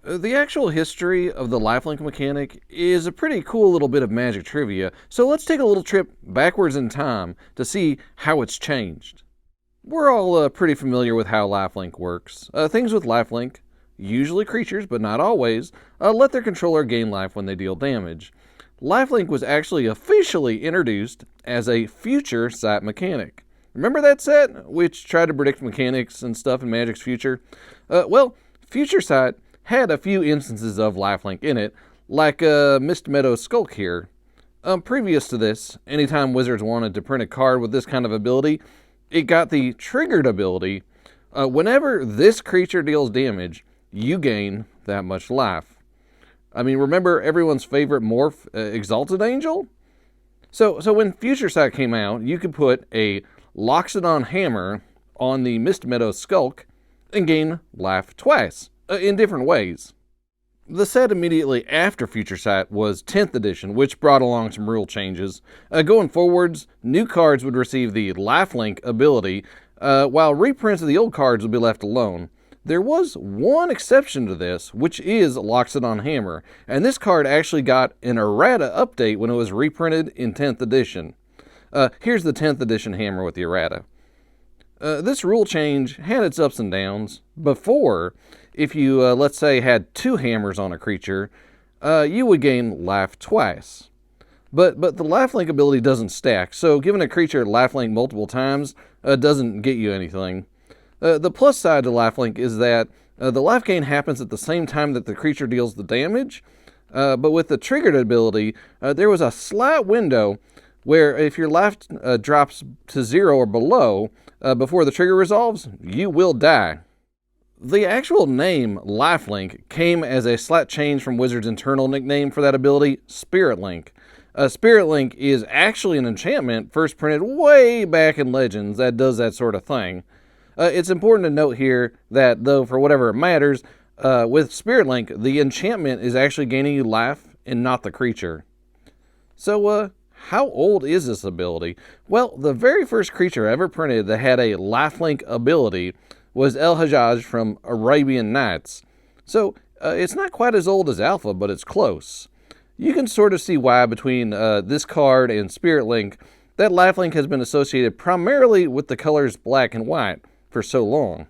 The actual history of the lifelink mechanic is a pretty cool little bit of Magic trivia, so let's take a little trip backwards in time to see how it's changed. We're all pretty familiar with how lifelink works. Things with lifelink, usually creatures but not always, let their controller gain life when they deal damage. Lifelink was actually officially introduced as a future sight mechanic. Remember that set, which tried to predict mechanics and stuff in Magic's future? Future sight had a few instances of lifelink in it, like Mist Meadow's Skulk here. Previous to this, anytime Wizards wanted to print a card with this kind of ability, it got the triggered ability. Whenever this creature deals damage, you gain that much life. I mean, remember everyone's favorite morph, Exalted Angel? So when Future Sight came out, you could put a Loxodon Hammer on the Mist Meadow Skulk and gain life twice, in different ways. The set immediately after Future Sight was 10th edition, which brought along some rule changes. Going forwards, new cards would receive the lifelink ability, while reprints of the old cards would be left alone. There was one exception to this, which is Loxodon Hammer, and this card actually got an errata update when it was reprinted in 10th edition. Here's the 10th edition Hammer with the errata. This rule change had its ups and downs. Before, if you, let's say, had 2 hammers on a creature, you would gain life twice. But the lifelink ability doesn't stack, so giving a creature lifelink multiple times doesn't get you anything. The plus side to lifelink is that the life gain happens at the same time that the creature deals the damage, but with the triggered ability, there was a slight window where if your life drops to 0 or below before the trigger resolves, you will die. The actual name lifelink came as a slight change from Wizards' internal nickname for that ability, Spirit Link. Spirit Link is actually an enchantment first printed way back in Legends that does that sort of thing. It's important to note here that, though, for whatever it matters, with Spirit Link, the enchantment is actually gaining you life and not the creature. So, how old is this ability? Well, the very first creature ever printed that had a lifelink ability was El Hajjaj from Arabian Nights. So, it's not quite as old as Alpha, but it's close. You can sort of see why between this card and Spirit Link, that lifelink has been associated primarily with the colors black and white for so long.